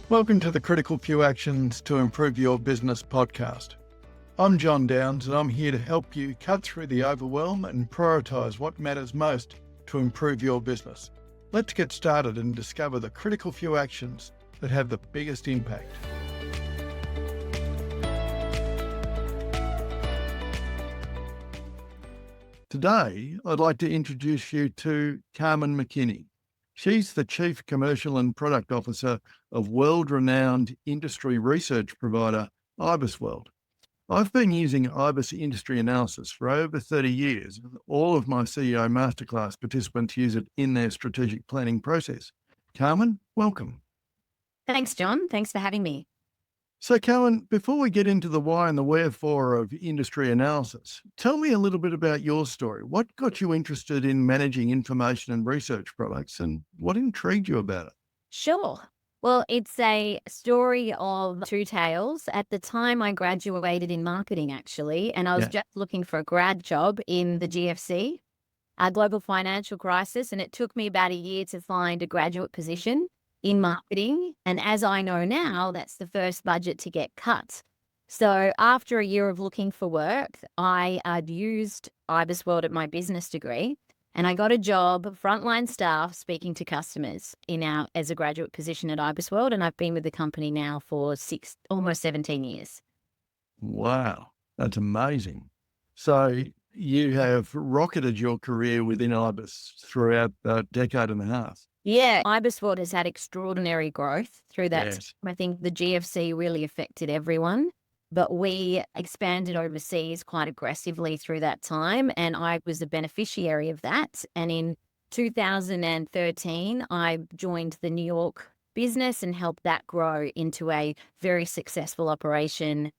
Welcome to the Critical Few Actions to Improve Your Business podcast. I'm John Downs and I'm here to help you cut through the overwhelm and prioritise what matters most to improve your business. Let's get started and discover the critical few actions that have the biggest impact. Today, I'd like to introduce you to Carmen McKinney. She's the Chief Commercial and Product Officer of world-renowned industry research provider IBISWorld. I've been using IBIS industry analysis for over 30 years, and all of my CEO Masterclass participants use it in their strategic planning process. Carmen, welcome. Thanks, John. Thanks for having me. So, Carmen, before we get into the why and the wherefore of industry analysis, tell me a little bit about your story. What got you interested in managing information and research products, and what intrigued you about it? Sure. Well, it's a story of two tales. At the time, I graduated in marketing, actually, and I was just looking for a grad job in the GFC, a global financial crisis, and it took me about a year to find a graduate position in marketing. And as I know now, that's the first budget to get cut. So after a year of looking for work, I'd used IBISWorld at my business degree, and I got a job, frontline staff, speaking to customers as a graduate position at IBISWorld, and I've been with the company now for almost 17 years. Wow, that's amazing. So you have rocketed your career within IBIS throughout a decade and a half. Yeah, IBISWorld has had extraordinary growth through that. Yes. I think the GFC really affected everyone, but we expanded overseas quite aggressively through that time, and I was a beneficiary of that. And in 2013, I joined the New York business and helped that grow into a very successful operation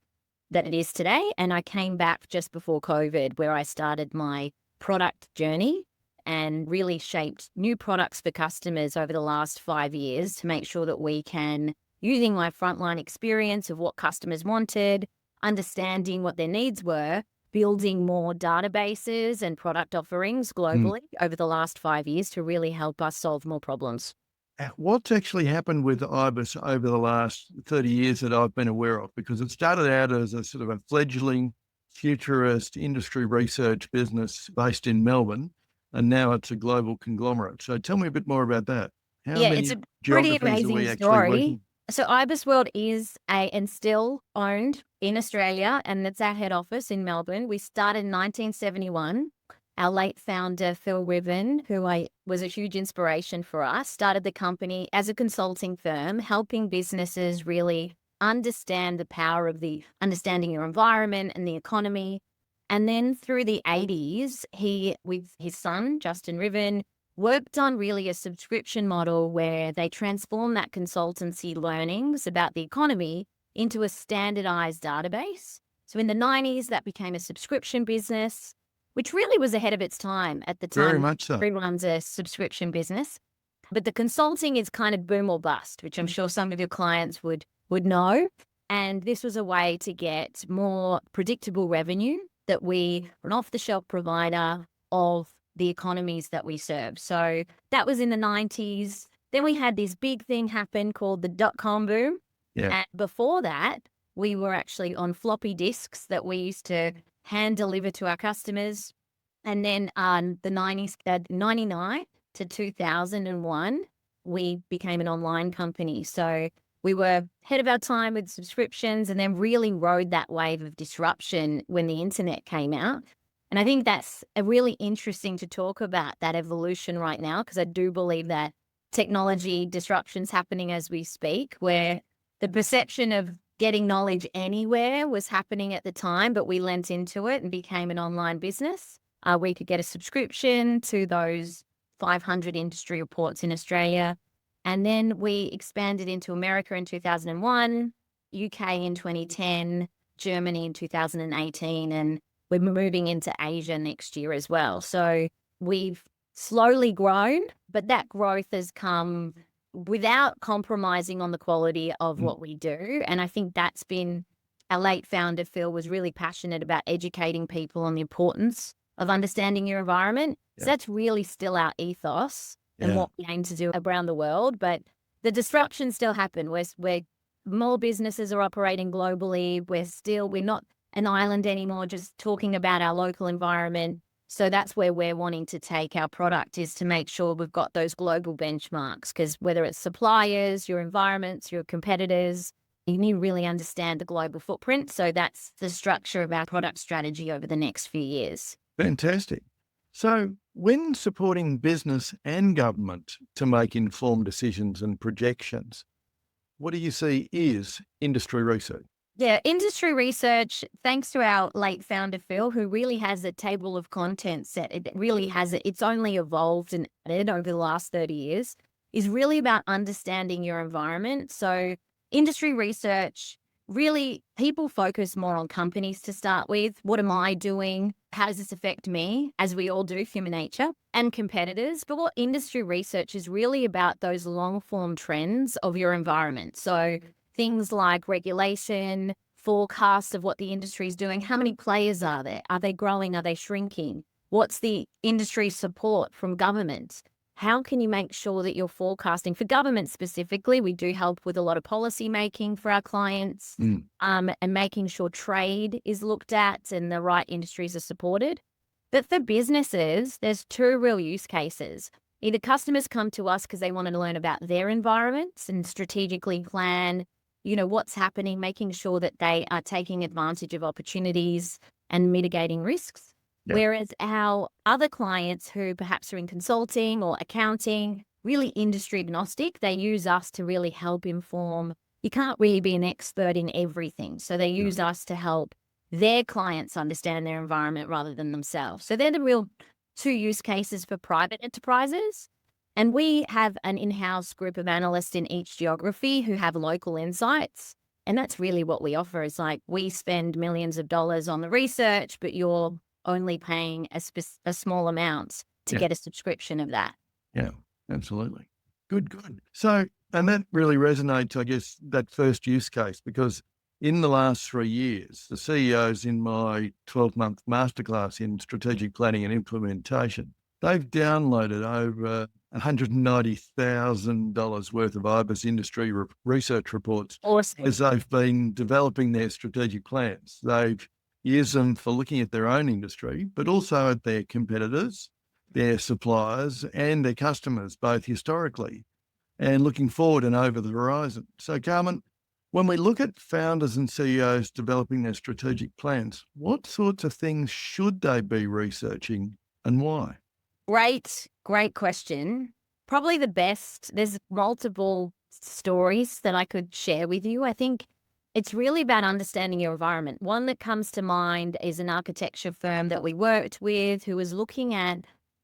that it is today. And I came back just before COVID, where I started my product journey and really shaped new products for customers over the last 5 years to make sure that we can, using my frontline experience of what customers wanted, understanding what their needs were, building more databases and product offerings globally over the last 5 years to really help us solve more problems. What's actually happened with IBIS over the last 30 years that I've been aware of? Because it started out as a sort of a fledgling futurist industry research business based in Melbourne, and now it's a global conglomerate. So tell me a bit more about that. It's a pretty amazing story. So IBISWorld is and still owned in Australia, and it's our head office in Melbourne. We started in 1971. Our late founder, Phil Riven, who was a huge inspiration for us, started the company as a consulting firm, helping businesses really understand the power of understanding your environment and the economy. And then through the 80s, he, with his son, Justin Riven, worked on really a subscription model where they transformed that consultancy learnings about the economy into a standardized database. So in the 90s, that became a subscription business, which really was ahead of its time at the time. Very much so. Everyone's a subscription business. But the consulting is kind of boom or bust, which I'm sure some of your clients would know. And this was a way to get more predictable revenue, that we are an off-the-shelf provider of the economies that we serve. So that was in the 90s. Then we had this big thing happen called the dot-com boom. Yeah. And before that, we were actually on floppy disks that we used to hand deliver to our customers. And then the 90s, 99 to 2001, we became an online company. So we were ahead of our time with subscriptions, and then really rode that wave of disruption when the internet came out. And I think that's really interesting to talk about that evolution right now, because I do believe that technology disruption's happening as we speak, where the perception of getting knowledge anywhere was happening at the time, but we lent into it and became an online business. We could get a subscription to those 500 industry reports in Australia. And then we expanded into America in 2001, UK in 2010, Germany in 2018, and we're moving into Asia next year as well. So we've slowly grown, but that growth has come without compromising on the quality of what we do. And I think that's been, our late founder, Phil, was really passionate about educating people on the importance of understanding your environment. So that's really still our ethos and what we aim to do around the world. But the disruptions still happen. We're more businesses are operating globally. We're not an island anymore, just talking about our local environment. So that's where we're wanting to take our product, is to make sure we've got those global benchmarks, because whether it's suppliers, your environments, your competitors, you need to really understand the global footprint. So that's the structure of our product strategy over the next few years. Fantastic. So when supporting business and government to make informed decisions and projections, what do you see is industry research? Yeah, industry research, thanks to our late founder, Phil, who really has a table of contents set. It really has it. It's only evolved and added over the last 30 years, is really about understanding your environment. So industry research, really, people focus more on companies to start with. What am I doing? How does this affect me? As we all do, human nature, and competitors. But what industry research is really about, those long form trends of your environment. So things like regulation, forecasts of what the industry is doing. How many players are there? Are they growing? Are they shrinking? What's the industry support from government? How can you make sure that you're forecasting? For government specifically, we do help with a lot of policy making for our clients, and making sure trade is looked at and the right industries are supported. But for businesses, there's two real use cases. Either customers come to us because they want to learn about their environments and strategically plan, what's happening, making sure that they are taking advantage of opportunities and mitigating risks. Yeah. Whereas our other clients, who perhaps are in consulting or accounting, really industry agnostic, they use us to really help inform. You can't really be an expert in everything. So they use us to help their clients understand their environment rather than themselves. So they're the real two use cases for private enterprises. And we have an in-house group of analysts in each geography who have local insights. And that's really what we offer, is like, we spend millions of dollars on the research, but you're only paying a small amount to get a subscription of that. Yeah, absolutely. Good. So, and that really resonates, I guess, that first use case, because in the last 3 years, the CEOs in my 12-month masterclass in strategic planning and implementation, they've downloaded over $190,000 worth of IBIS industry research reports. Awesome. As they've been developing their strategic plans. They've used them for looking at their own industry, but also at their competitors, their suppliers, and their customers, both historically and looking forward and over the horizon. So, Carmen, when we look at founders and CEOs developing their strategic plans, what sorts of things should they be researching and why? Great question. Probably the best. There's multiple stories that I could share with you. I think it's really about understanding your environment. One that comes to mind is an architecture firm that we worked with, who was looking at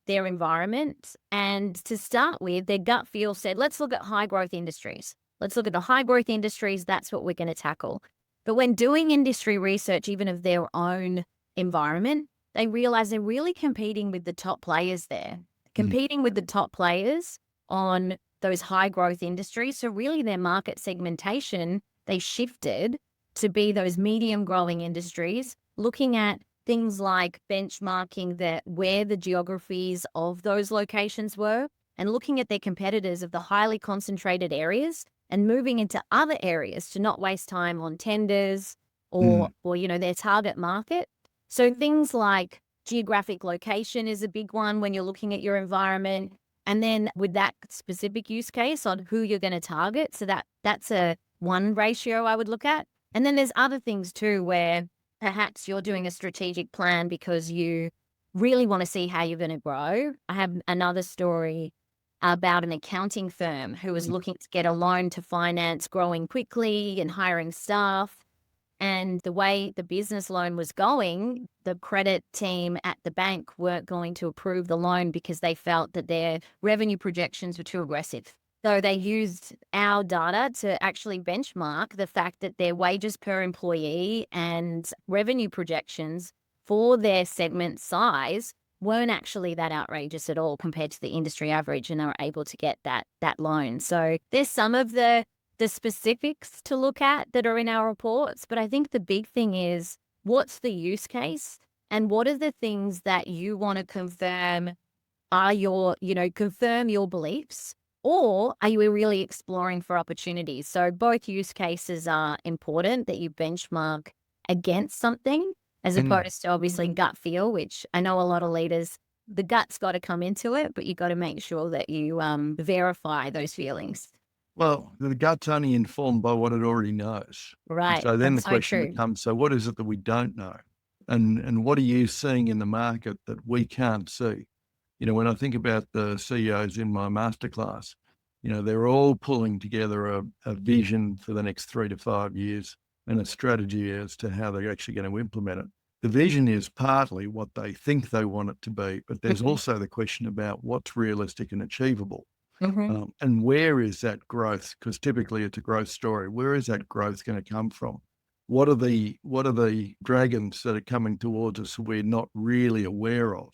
their environment. And to start with, their gut feel said, let's look at high growth industries. Let's look at the high growth industries. That's what we're going to tackle. But when doing industry research, even of their own environment, they realize they're really competing with the top players there, competing with the top players on those high growth industries. So really their market segmentation, they shifted to be those medium growing industries, looking at things like benchmarking where the geographies of those locations were, and looking at their competitors of the highly concentrated areas and moving into other areas to not waste time on tenders or their target market. So things like geographic location is a big one when you're looking at your environment. And then with that specific use case on who you're going to target. So that's one ratio I would look at. And then there's other things too, where perhaps you're doing a strategic plan because you really want to see how you're going to grow. I have another story about an accounting firm who was looking to get a loan to finance growing quickly and hiring staff. And the way the business loan was going, the credit team at the bank weren't going to approve the loan because they felt that their revenue projections were too aggressive. So they used our data to actually benchmark the fact that their wages per employee and revenue projections for their segment size weren't actually that outrageous at all compared to the industry average, and they were able to get that loan. So there's some of the specifics to look at that are in our reports, but I think the big thing is, what's the use case and what are the things that you want to confirm are confirm your beliefs, Or are you really exploring for opportunities? So both use cases are important, that you benchmark against something as Mm. opposed to obviously gut feel, which I know a lot of leaders, the gut's got to come into it, but you got to make sure that you verify those feelings. Well, the gut's only informed by what it already knows. And Right. so then the That's so question true. becomes, so what is it that we don't know? And what are you seeing in the market that we can't see? When I think about the CEOs in my masterclass, they're all pulling together a vision for the next 3 to 5 years and a strategy as to how they're actually going to implement it. The vision is partly what they think they want it to be, but there's Mhm. also the question about what's realistic and achievable. Mhm. And where is that growth? Because typically it's a growth story. Where is that growth going to come from? What are the dragons that are coming towards us we're not really aware of?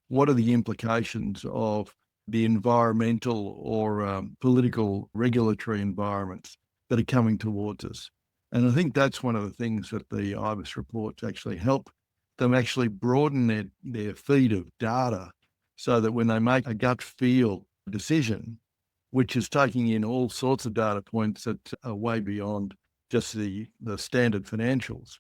What are the implications of the environmental or political regulatory environments that are coming towards us? And I think that's one of the things that the IBIS reports actually help them actually broaden their feed of data so that when they make a gut feel decision, which is taking in all sorts of data points that are way beyond just the standard financials,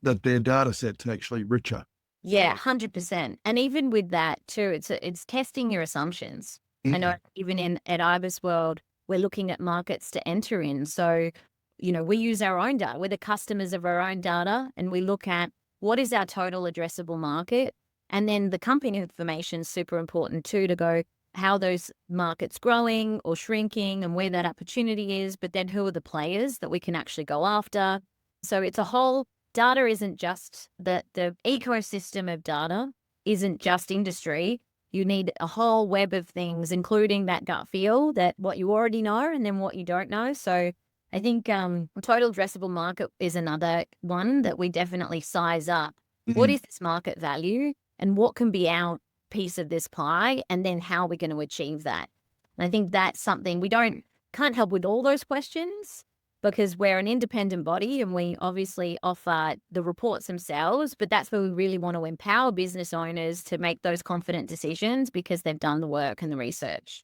that their data set's actually richer. Yeah, 100%. And even with that too, it's testing your assumptions. I know Mm. even in at IBISWorld, we're looking at markets to enter in. So, we use our own data. We're the customers of our own data, and we look at what is our total addressable market. And then the company information is super important too, to go how those markets growing or shrinking and where that opportunity is, but then who are the players that we can actually go after. So it's a whole data isn't just the ecosystem of data isn't just industry. You need a whole web of things, including that gut feel, that what you already know and then what you don't know. So I think total addressable market is another one that we definitely size up. What Mm. is this market value and what can be our piece of this pie, and then how are we going to achieve that? And I think that's something we can't help with all those questions, because we're an independent body and we obviously offer the reports themselves, but that's where we really want to empower business owners to make those confident decisions because they've done the work and the research.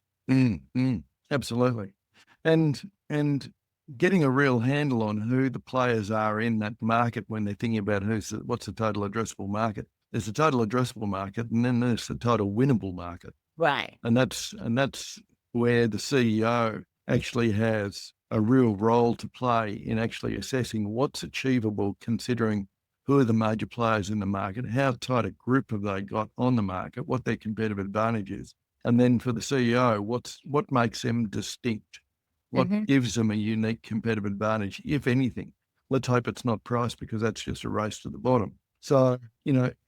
Absolutely. And getting a real handle on who the players are in that market when they're thinking about what's the total addressable market. There's the total addressable market, and then there's the total winnable market. Right. And that's where the CEO actually has a real role to play in actually assessing what's achievable, considering who are the major players in the market, how tight a group have they got on the market, what their competitive advantage is. And then for the CEO, what makes them distinct? What Hmm. gives them a unique competitive advantage, if anything? Let's hope it's not price, because that's just a race to the bottom. So,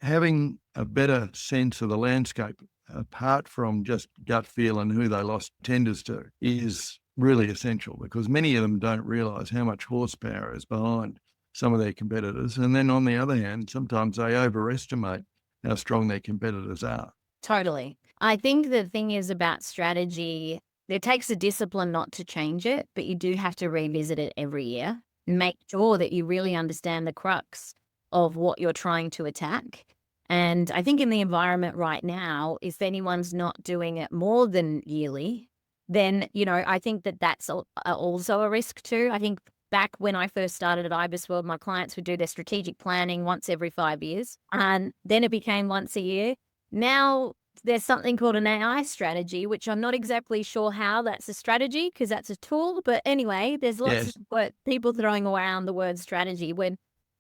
having a better sense of the landscape, apart from just gut feel and who they lost tenders to, is really essential, because many of them don't realise how much horsepower is behind some of their competitors. And then on the other hand, sometimes they overestimate how strong their competitors are. Totally. I think the thing is about strategy, it takes a discipline not to change it, but you do have to revisit it every year and make sure that you really understand the crux of what you're trying to attack. And I think in the environment right now, if anyone's not doing it more than yearly, then, I think that that's also a risk too. I think back when I first started at IBISWorld, my clients would do their strategic planning once every 5 years, and then it became once a year. Now there's something called an AI strategy, which I'm not exactly sure how that's a strategy because that's a tool. But anyway, there's lots of Yes. people throwing around the word strategy when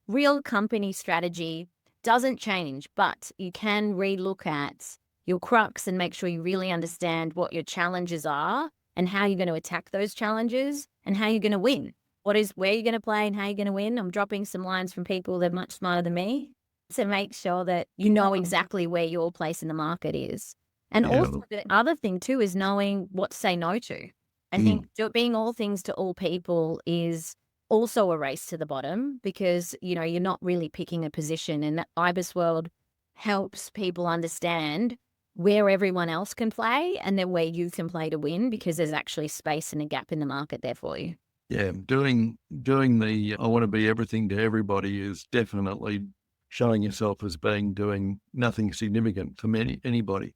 real company strategy doesn't change, but you can relook at your crux and make sure you really understand what your challenges are and how you're going to attack those challenges and how you're going to win. Where you're going to play and how you're going to win. I'm dropping some lines from people that are much smarter than me to make sure that you know exactly where your place in the market is. And Yeah. also the other thing too is knowing what to say no to. I Mm. think being all things to all people is also a race to the bottom because, you're not really picking a position, and that IBISWorld helps people understand where everyone else can play and then where you can play to win, because there's actually space and a gap in the market there for you. Yeah, doing the I want to be everything to everybody is definitely showing yourself as doing nothing significant for anybody.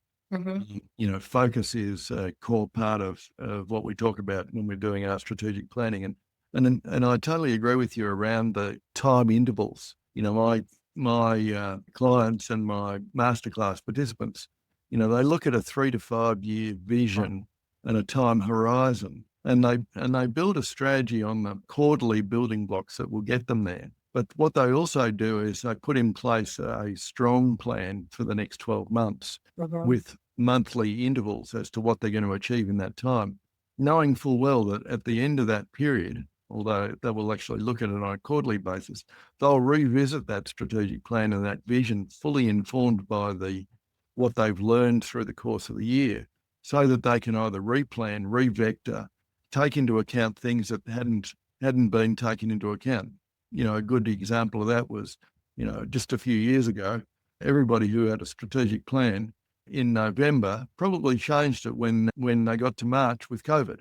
Focus is a core part of what we talk about when we're doing our strategic planning. And I totally agree with you around the time intervals. My clients and my masterclass participants, they look at a 3 to 5 year vision and a time horizon, and they build a strategy on the quarterly building blocks that will get them there. But what they also do is they put in place a strong plan for the next 12 months with monthly intervals as to what they're going to achieve in that time, knowing full well that at the end of that period, although they will actually look at it on a quarterly basis, they'll revisit that strategic plan and that vision fully informed by what they've learned through the course of the year, so that they can either replan, revector, take into account things that hadn't been taken into account. A good example of that was, just a few years ago, everybody who had a strategic plan in November probably changed it when they got to March with COVID.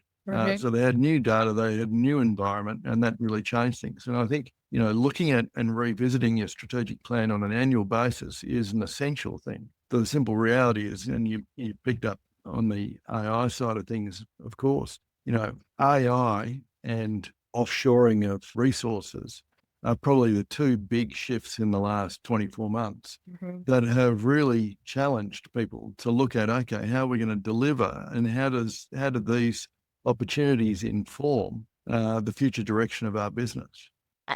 So they had new data, they had new environment, and that really changed things. And I think, looking at and revisiting your strategic plan on an annual basis is an essential thing. The simple reality is, and you picked up on the AI side of things, of course, AI and offshoring of resources are probably the two big shifts in the last 24 months that have really challenged people to look at, okay, how are we going to deliver, and how do these opportunities inform the future direction of our business?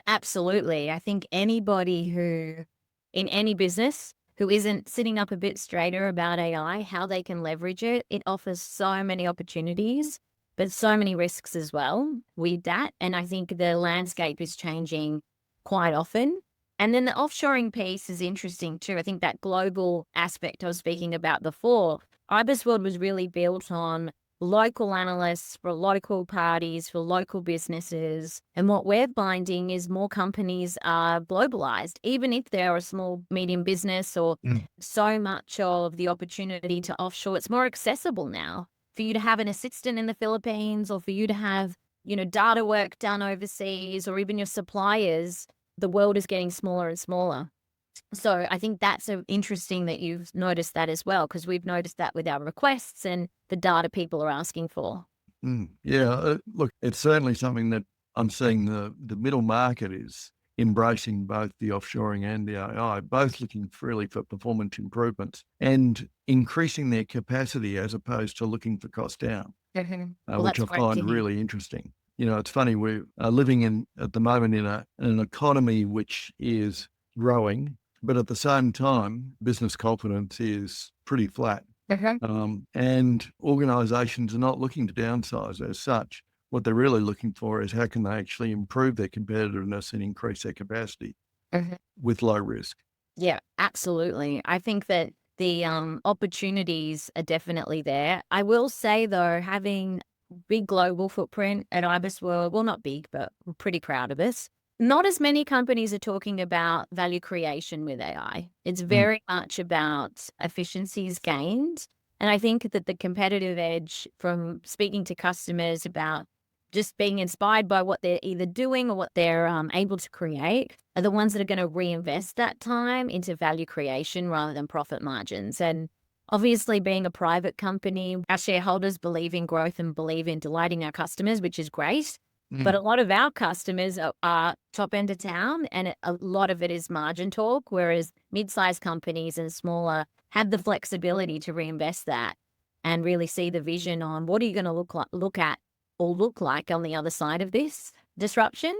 Absolutely. I think anybody who, in any business, who isn't sitting up a bit straighter about AI, how they can leverage it, it offers so many opportunities, but so many risks as well with that. And I think the landscape is changing quite often. And then the offshoring piece is interesting too. I think that global aspect I was speaking about before, IBISWorld was really built on local analysts for local parties, for local businesses. And what we're finding is more companies are globalized, even if they're a small, medium business, or so much of the opportunity to offshore, it's more accessible now for you to have an assistant in the Philippines, or for you to have, data work done overseas, or even your suppliers. The world is getting smaller and smaller. So I think that's interesting that you've noticed that as well, because we've noticed that with our requests and the data people are asking for. Look, it's certainly something that I'm seeing the middle market is embracing, both the offshoring and the AI, both looking really for performance improvements and increasing their capacity as opposed to looking for cost down, which I find really interesting. It's funny, we're living at the moment in an economy which is growing, but at the same time, business confidence is pretty flat. And organizations are not looking to downsize as such. What they're really looking for is how can they actually improve their competitiveness and increase their capacity with low risk. Yeah, absolutely. I think that the opportunities are definitely there. I will say though, having big global footprint at IBISWorld, well, not big, but we're pretty proud of us. Not as many companies are talking about value creation with AI. It's very much about efficiencies gained. And I think that the competitive edge from speaking to customers about just being inspired by what they're either doing or what they're able to create are the ones that are going to reinvest that time into value creation rather than profit margins. And obviously, being a private company, our shareholders believe in growth and believe in delighting our customers, which is great. But a lot of our customers are top end of town, and a lot of it is margin talk, whereas mid-sized companies and smaller have the flexibility to reinvest that and really see the vision on what are you going to look like on the other side of this disruption,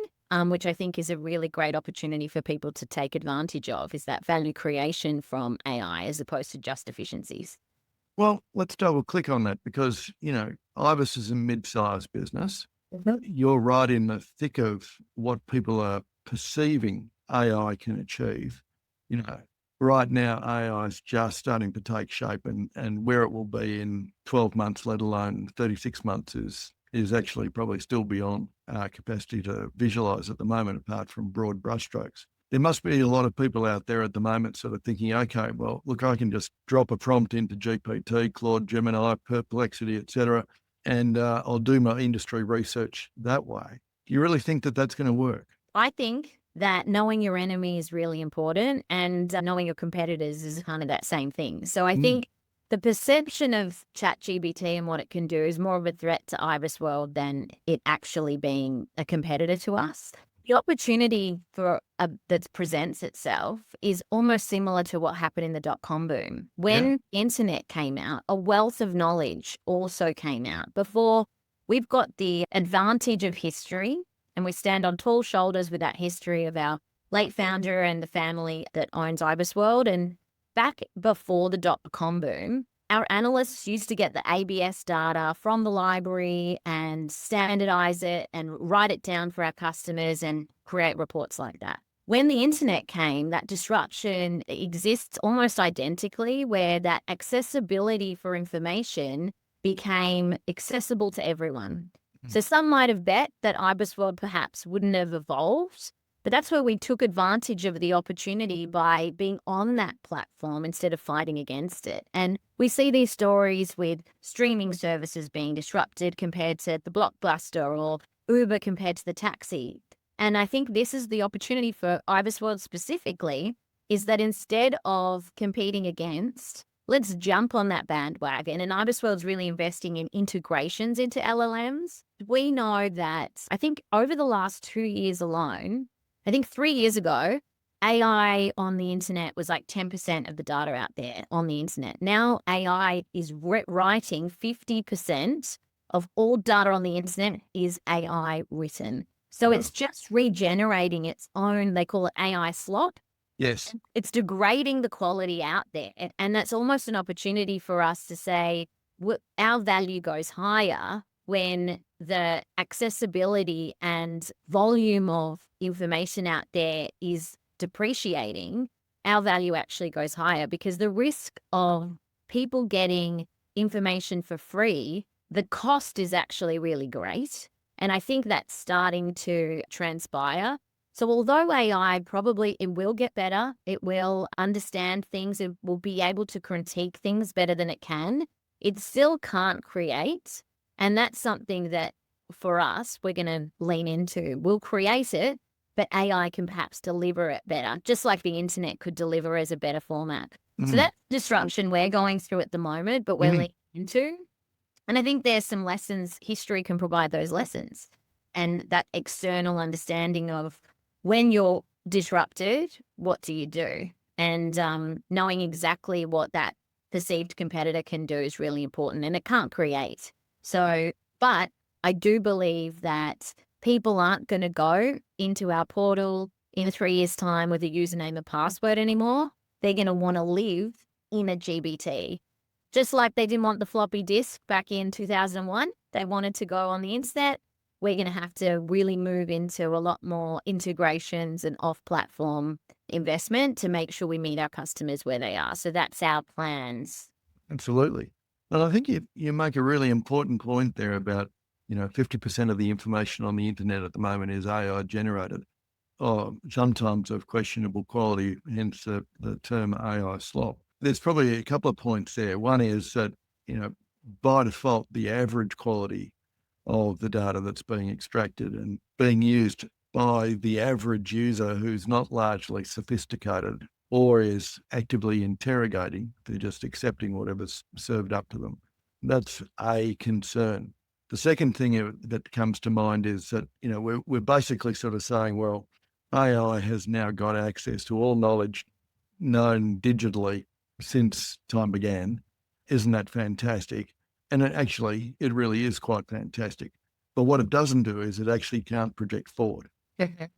which I think is a really great opportunity for people to take advantage of, is that value creation from AI as opposed to just efficiencies. Well, let's double click on that because, IBIS is a mid-sized business. You're right in the thick of what people are perceiving AI can achieve. Right now, AI is just starting to take shape, and where it will be in 12 months, let alone 36 months, is actually probably still beyond our capacity to visualize at the moment, apart from broad brushstrokes. There must be a lot of people out there at the moment sort of thinking, okay, well, look, I can just drop a prompt into GPT, Claude, Gemini, Perplexity, etc., and I'll do my industry research that way. Do you really think that that's going to work? I think that knowing your enemy is really important, and knowing your competitors is kind of that same thing. So I think the perception of ChatGPT and what it can do is more of a threat to IBISWorld than it actually being a competitor to us. The opportunity that presents itself is almost similar to what happened in the dot-com boom. When internet came out, a wealth of knowledge also came out. Before, we've got the advantage of history, and we stand on tall shoulders with that history of our late founder and the family that owns IBISWorld. And back before the dot-com boom, our analysts used to get the ABS data from the library and standardize it and write it down for our customers and create reports like that. When the internet came, that disruption exists almost identically, where that accessibility for information became accessible to everyone. So some might have bet that IBISWorld perhaps wouldn't have evolved, but that's where we took advantage of the opportunity by being on that platform instead of fighting against it. And we see these stories with streaming services being disrupted compared to the Blockbuster, or Uber compared to the taxi. And I think this is the opportunity for IBISWorld specifically, is that instead of competing against, let's jump on that bandwagon. And IBISWorld's really investing in integrations into LLMs. We know that, I think over the last 2 years alone, I think 3 years ago, AI on the internet was like 10% of the data out there on the internet. Now AI is writing 50% of all data on the internet is AI written. So it's just regenerating its own, they call it AI slop. Yes. It's degrading the quality out there. And that's almost an opportunity for us to say our value goes higher when the accessibility and volume of information out there is depreciating. Our value actually goes higher, because the risk of people getting information for free, the cost is actually really great. And I think that's starting to transpire. So although AI it will get better, it will understand things, it will be able to critique things better than it can, it still can't create. And that's something that for us, we're going to lean into. We'll create it, but AI can perhaps deliver it better, just like the internet could deliver as a better format. So that's disruption we're going through at the moment, but we're leaning into. And I think there's some lessons, history can provide those lessons. And that external understanding of when you're disrupted, what do you do? And knowing exactly what that perceived competitor can do is really important, and it can't create. So, but I do believe that people aren't going to go into our portal in 3 years' time with a username and password anymore. They're going to want to live in a GBT. Just like they didn't want the floppy disk back in 2001, they wanted to go on the internet. We're going to have to really move into a lot more integrations and off-platform investment to make sure we meet our customers where they are. So that's our plans. Absolutely. And I think you make a really important point there about, 50% of the information on the internet at the moment is AI generated, or sometimes of questionable quality, hence the term AI slop. There's probably a couple of points there. One is that, by default, the average quality of the data that's being extracted and being used by the average user who's not largely sophisticated or is actively interrogating, they're just accepting whatever's served up to them. That's a concern. The second thing that comes to mind is that, we're basically sort of saying, well, AI has now got access to all knowledge known digitally since time began. Isn't that fantastic? And it really is quite fantastic. But what it doesn't do is it actually can't project forward.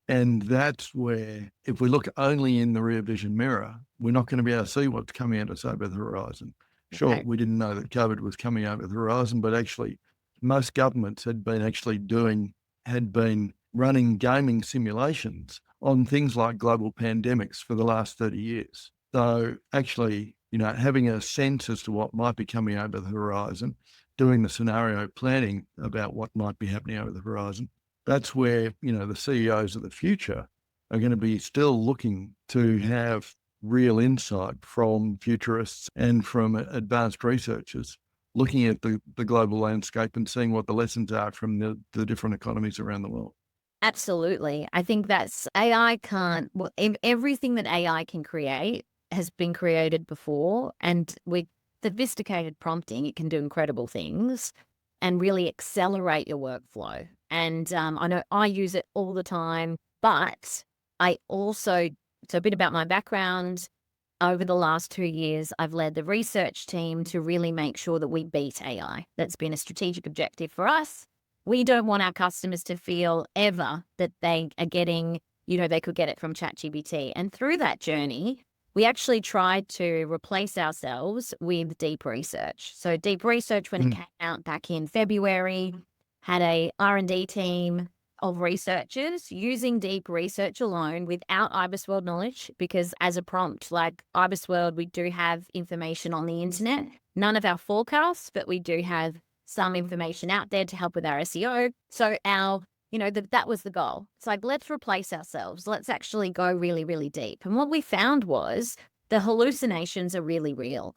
And that's where, if we look only in the rear vision mirror, we're not going to be able to see what's coming at us over the horizon. Sure, we didn't know that COVID was coming over the horizon, but actually most governments had been running gaming simulations on things like global pandemics for the last 30 years. So actually, having a sense as to what might be coming over the horizon, doing the scenario planning about what might be happening over the horizon, that's where, the CEOs of the future are going to be still looking to have real insight from futurists and from advanced researchers, looking at the global landscape and seeing what the lessons are from the different economies around the world. Absolutely. I think that's everything that AI can create has been created before. And sophisticated prompting, it can do incredible things and really accelerate your workflow. And I know I use it all the time, but I also, so a bit about my background, over the last 2 years, I've led the research team to really make sure that we beat AI. That's been a strategic objective for us. We don't want our customers to feel ever that they are getting, they could get it from ChatGPT. And through that journey, we actually tried to replace ourselves with deep research. So deep research, when it came out back in February, had a R&D team of researchers using deep research alone without IBISWorld knowledge, because as a prompt, like IBISWorld, we do have information on the internet, none of our forecasts, but we do have some information out there to help with our SEO. So that was the goal. It's like, let's replace ourselves. Let's actually go really, really deep. And what we found was the hallucinations are really real.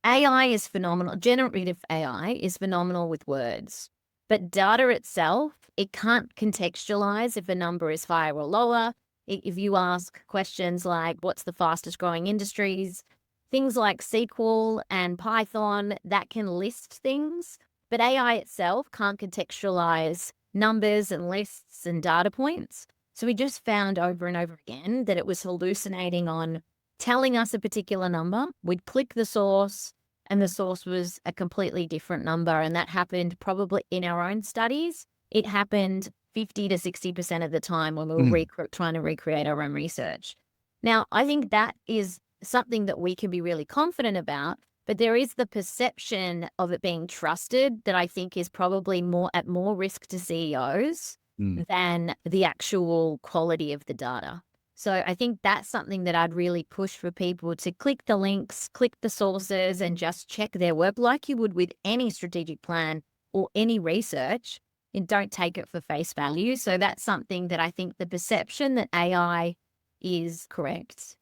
AI is phenomenal. Generative AI is phenomenal with words. But data itself, it can't contextualize if a number is higher or lower. If you ask questions like, what's the fastest growing industries? Things like SQL and Python, that can list things. But AI itself can't contextualize numbers and lists and data points. So we just found over and over again that it was hallucinating on telling us a particular number. We'd click the source, and the source was a completely different number. And that happened probably in our own studies. It happened 50 to 60% of the time when we were trying to recreate our own research. Now, I think that is something that we can be really confident about, but there is the perception of it being trusted that I think is probably at more risk to CEOs than the actual quality of the data. So I think that's something that I'd really push for people to click the links, click the sources, and just check their work like you would with any strategic plan or any research, and don't take it for face value. So that's something that I think the perception that AI is correct.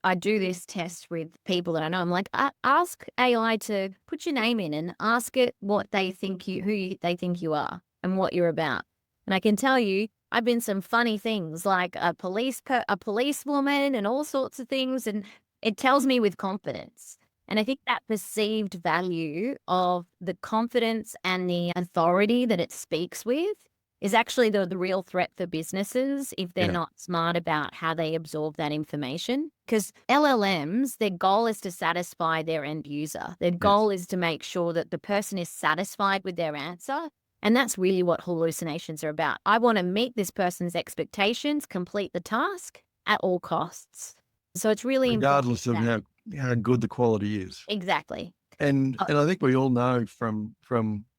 I do this test with people that I know. I'm like, ask AI to put your name in and ask it what they think who they think you are and what you're about. And I can tell you, I've been some funny things like a policewoman and all sorts of things, and it tells me with confidence. And I think that perceived value of the confidence and the authority that it speaks with is actually the real threat for businesses if they're not smart about how they absorb that information. Because LLMs, their goal is to satisfy their end user. Their goal is to make sure that the person is satisfied with their answer. And that's really what hallucinations are about. I want to meet this person's expectations, complete the task at all costs. So it's really regardless of important. how good the quality is. Exactly. And I think we all know from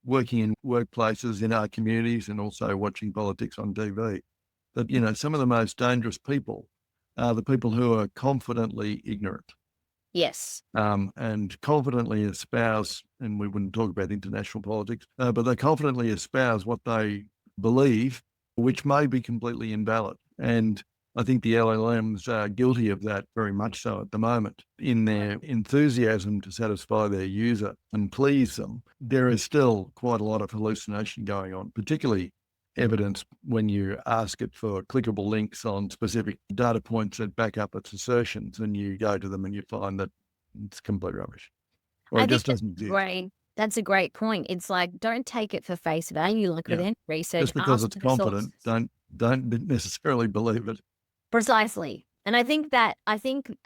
working in workplaces in our communities and also watching politics on TV that, some of the most dangerous people are the people who are confidently ignorant. Yes. And confidently espouse, and we wouldn't talk about international politics, but they confidently espouse what they believe, which may be completely invalid. And I think the LLMs are guilty of that very much so at the moment. In their enthusiasm to satisfy their user and please them, there is still quite a lot of hallucination going on, particularly evidenced when you ask it for clickable links on specific data points that back up its assertions, and you go to them and you find that it's complete rubbish. Or it just doesn't exist. Right. That's a great point. It's like, don't take it for face value, like with any research. Just because it's confident, don't necessarily believe it. Precisely. And I think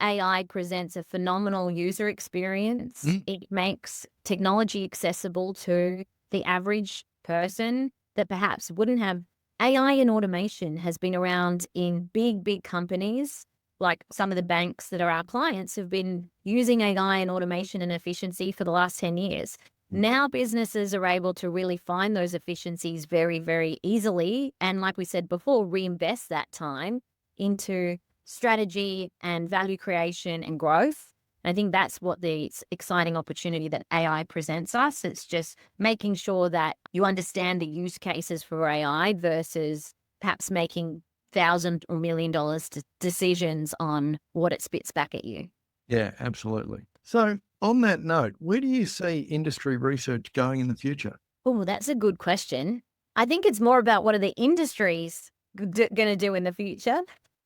AI presents a phenomenal user experience. It makes technology accessible to the average person that perhaps wouldn't have. AI and automation has been around in big companies, like some of the banks that are our clients have been using AI and automation and efficiency for the last 10 years. Now businesses are able to really find those efficiencies very, very easily. And like we said before, reinvest that time into strategy and value creation and growth. I think that's what the exciting opportunity that AI presents us. It's just making sure that you understand the use cases for AI versus perhaps making $1,000 or $1 million decisions on what it spits back at you. Yeah, absolutely. So on that note, where do you see industry research going in the future? Oh, that's a good question. I think it's more about what are the industries going to do in the future.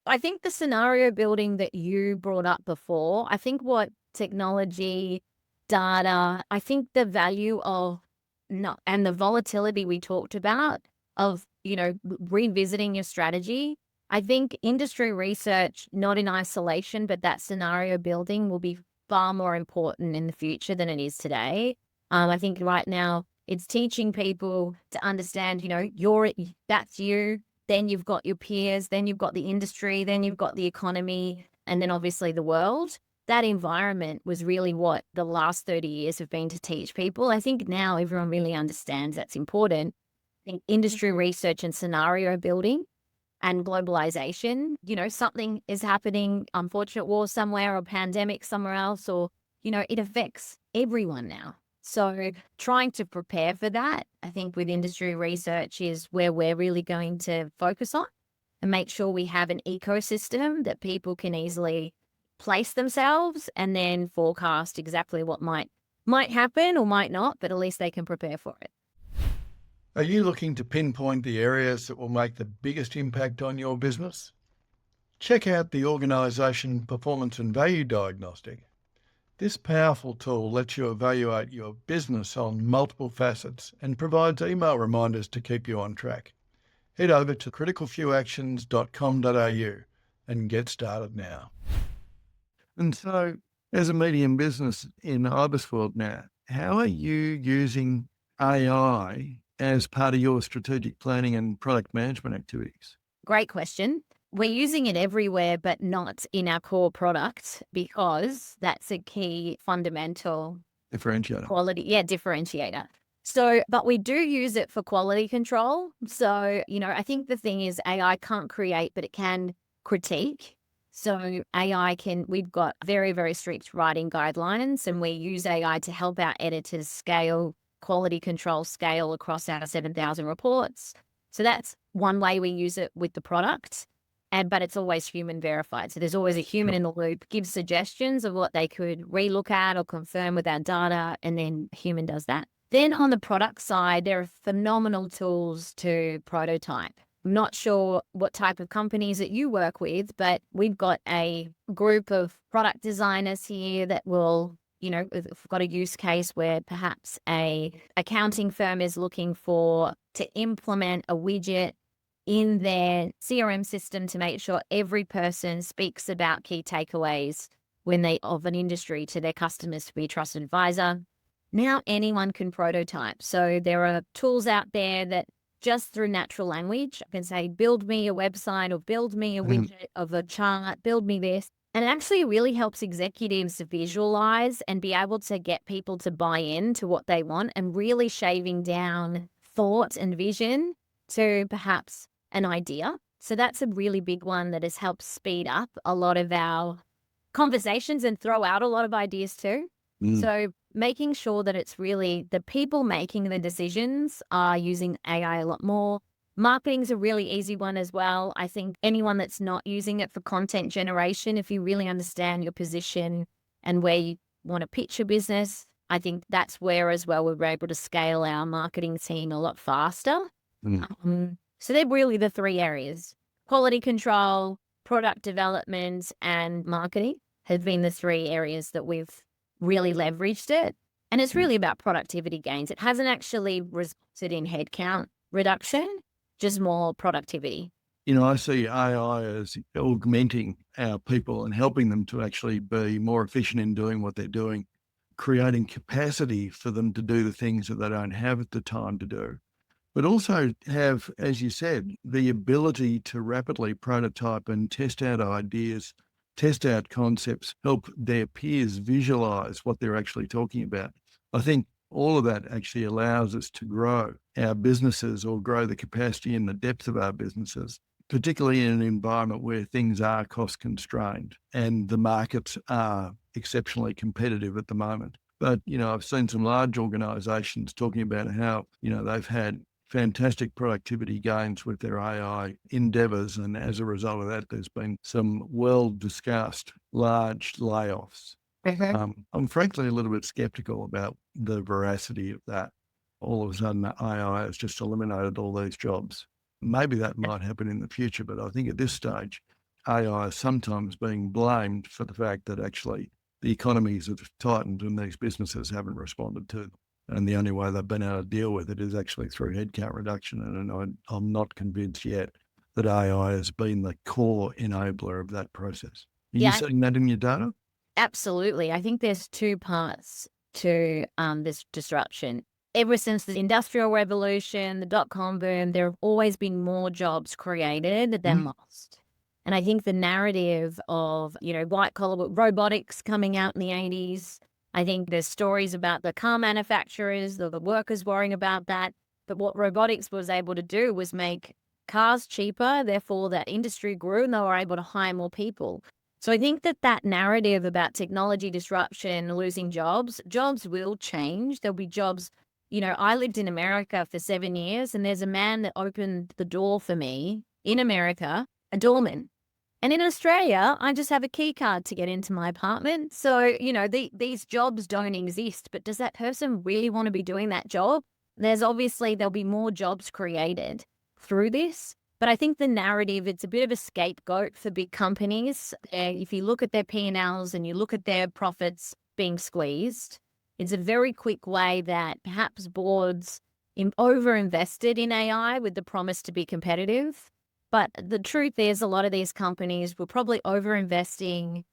I think the scenario building that you brought up before, I think what technology data. I think the value of and the volatility we talked about of, revisiting your strategy. I think industry research, not in isolation, but that scenario building will be far more important in the future than it is today. I think right now it's teaching people to understand, that's you. Then you've got your peers, then you've got the industry, then you've got the economy, and then obviously the world. That environment was really what the last 30 years have been to teach people. I think now everyone really understands that's important. I think industry research and scenario building and globalization, something is happening, unfortunate war somewhere or pandemic somewhere else, or, it affects everyone now. So trying to prepare for that, I think with industry research is where we're really going to focus on and make sure we have an ecosystem that people can easily place themselves and then forecast exactly what might happen or might not, but at least they can prepare for it. Are you looking to pinpoint the areas that will make the biggest impact on your business? Check out the Organisation Performance and Value Diagnostic. This powerful tool lets you evaluate your business on multiple facets and provides email reminders to keep you on track. Head over to criticalfewactions.com.au and get started now. And so, as a medium business in IBISWorld now, how are you using AI as part of your strategic planning and product management activities? Great question. We're using it everywhere, but not in our core product because that's a key fundamental Differentiator. differentiator. So, but we do use it for quality control. So, I think the thing is AI can't create, but it can critique. So we've got very, very strict writing guidelines, and we use AI to help our editors scale, quality control scale across our 7,000 reports. So that's one way we use it with the product. But it's always human verified. So there's always a human in the loop, gives suggestions of what they could relook at or confirm with our data, and then human does that. Then on the product side, there are phenomenal tools to prototype. I'm not sure what type of companies that you work with, but we've got a group of product designers here that will, we've got a use case where perhaps a accounting firm is looking to implement a widget in their CRM system to make sure every person speaks about key takeaways of an industry to their customers to be a trusted advisor. Now anyone can prototype. So there are tools out there that just through natural language, I can say, build me a website or build me a widget of a chart, build me this. And it actually really helps executives to visualize and be able to get people to buy in to what they want and really shaving down thought and vision to perhaps an idea. So that's a really big one that has helped speed up a lot of our conversations and throw out a lot of ideas too. So making sure that it's really the people making the decisions are using AI a lot more. Marketing's a really easy one as well. I think anyone that's not using it for content generation, if you really understand your position and where you want to pitch your business, I think that's where as well we're able to scale our marketing team a lot faster. So they're really the three areas. Quality control, product development, and marketing have been the three areas that we've really leveraged it. And it's really about productivity gains. It hasn't actually resulted in headcount reduction, just more productivity. I see AI as augmenting our people and helping them to actually be more efficient in doing what they're doing, creating capacity for them to do the things that they don't have the time to do. But also have, as you said, the ability to rapidly prototype and test out ideas, test out concepts, help their peers visualize what they're actually talking about. I think all of that actually allows us to grow our businesses or grow the capacity and the depth of our businesses, particularly in an environment where things are cost constrained and the markets are exceptionally competitive at the moment. But, I've seen some large organizations talking about how, they've had fantastic productivity gains with their AI endeavors. And as a result of that, there's been some well-discussed large layoffs. I'm frankly a little bit skeptical about the veracity of that. All of a sudden, AI has just eliminated all these jobs. Maybe that might happen in the future, but I think at this stage, AI is sometimes being blamed for the fact that actually the economies have tightened and these businesses haven't responded to them. And the only way they've been able to deal with it is actually through headcount reduction. And I'm not convinced yet that AI has been the core enabler of that process. Are you Yeah, seeing that in your data? absolutely. I think there's two parts to this disruption. Ever since the Industrial Revolution, the dot-com boom, there have always been more jobs created than lost. And I think the narrative of, white-collar robotics coming out in the 80s, I think there's stories about the car manufacturers, the workers worrying about that. But what robotics was able to do was make cars cheaper, therefore that industry grew and they were able to hire more people. So I think that narrative about technology disruption, losing jobs will change. There'll be jobs. I lived in America for 7 years, and there's a man that opened the door for me in America, a doorman. And in Australia, I just have a key card to get into my apartment. So, these jobs don't exist, but does that person really want to be doing that job? There'll be more jobs created through this. But I think the narrative, it's a bit of a scapegoat for big companies. If you look at their P&Ls and you look at their profits being squeezed, it's a very quick way that perhaps boards over-invested in AI with the promise to be competitive. But the truth is a lot of these companies were probably over-investing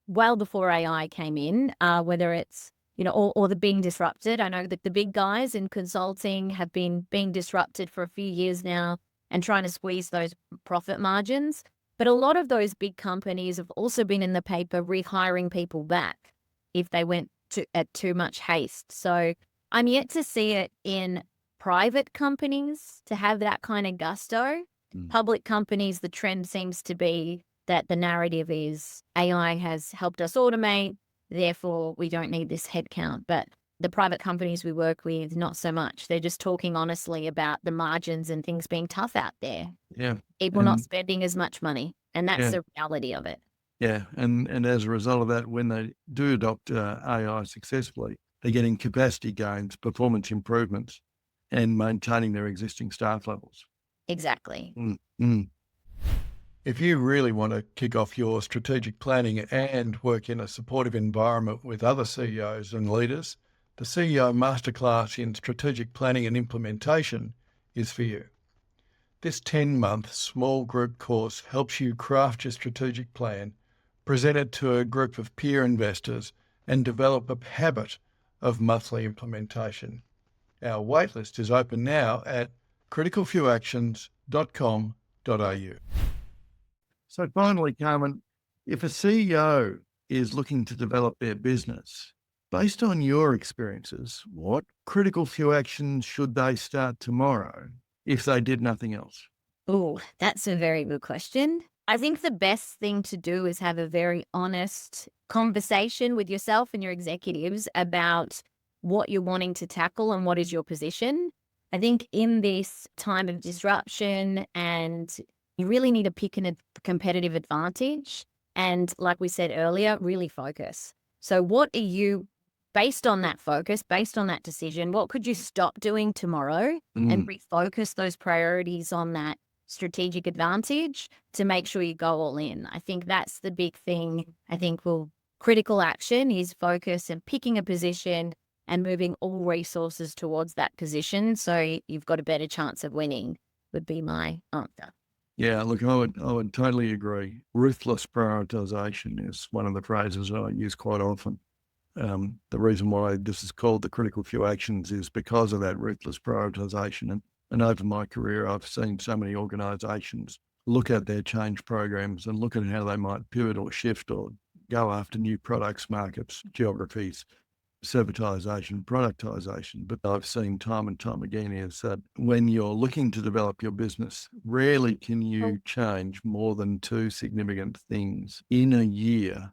well before AI came in, whether it's, or they're being disrupted. I know that the big guys in consulting have been being disrupted for a few years now and trying to squeeze those profit margins. But a lot of those big companies have also been in the paper rehiring people back if they went at too much haste. So I'm yet to see it in private companies to have that kind of gusto. Public companies, the trend seems to be that the narrative is AI has helped us automate, therefore we don't need this headcount. But the private companies we work with, not so much. They're just talking honestly about the margins and things being tough out there. Yeah. People not spending as much money. And that's Yeah. the reality of it. Yeah. And as a result of that, when they do adopt AI successfully, they're getting capacity gains, performance improvements, and maintaining their existing staff levels. Exactly. If you really want to kick off your strategic planning and work in a supportive environment with other CEOs and leaders, the CEO Masterclass in Strategic Planning and Implementation is for you. This 10-month small group course helps you craft your strategic plan, present it to a group of peer investors, and develop a habit of monthly implementation. Our waitlist is open now at CriticalFewActions.com.au. So finally, Carmen, if a CEO is looking to develop their business, based on your experiences, what critical few actions should they start tomorrow if they did nothing else? Oh, that's a very good question. I think the best thing to do is have a very honest conversation with yourself and your executives about what you're wanting to tackle and what is your position. I think in this time of disruption, and you really need to pick a competitive advantage. And like we said earlier, really focus. So what are you, based on that focus, based on that decision, what could you stop doing tomorrow and refocus those priorities on that strategic advantage to make sure you go all in? I think that's the big thing. I think critical action is focus and picking a position and moving all resources towards that position so you've got a better chance of winning, would be my answer. Yeah, look, I would totally agree. Ruthless prioritization is one of the phrases I use quite often. The reason why this is called the critical few actions is because of that ruthless prioritization. And over my career, I've seen so many organizations look at their change programs and look at how they might pivot or shift or go after new products, markets, geographies, servitization, productization. But I've seen time and time again is that when you're looking to develop your business, rarely can you change more than 2 significant things in a year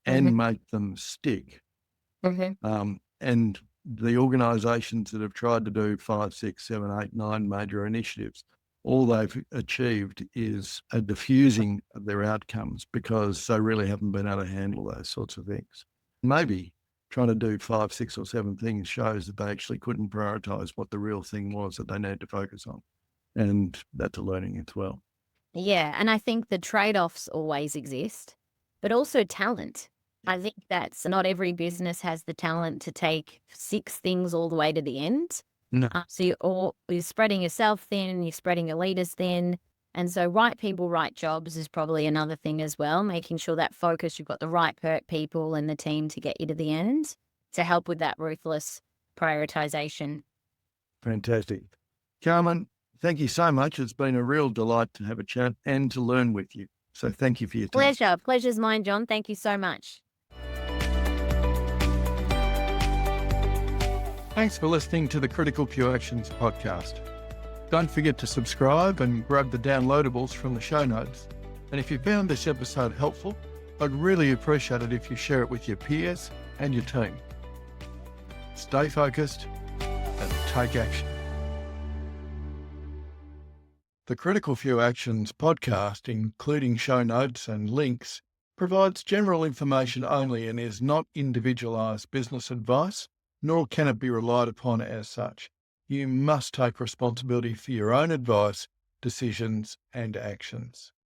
and make them stick. And the organizations that have tried to do 5, 6, 7, 8, 9 major initiatives, all they've achieved is a diffusing of their outcomes because they really haven't been able to handle those sorts of things. Maybe trying to do 5, 6 or 7 things shows that they actually couldn't prioritize what the real thing was that they needed to focus on. And that's a learning as well. Yeah. And I think the trade-offs always exist, but also talent. I think that's not every business has the talent to take 6 things all the way to the end. No. So you're spreading yourself thin, you're spreading your leaders thin. And so right people, right jobs is probably another thing as well, making sure that focus, you've got the right people and the team to get you to the end to help with that ruthless prioritization. Fantastic. Carmen, thank you so much. It's been a real delight to have a chat and to learn with you. So thank you for your time. Pleasure. Pleasure's mine, John. Thank you so much. Thanks for listening to the Critical Few Actions podcast. Don't forget to subscribe and grab the downloadables from the show notes. And if you found this episode helpful, I'd really appreciate it if you share it with your peers and your team. Stay focused and take action. The Critical Few Actions podcast, including show notes and links, provides general information only and is not individualised business advice, nor can it be relied upon as such. You must take responsibility for your own advice, decisions, and actions.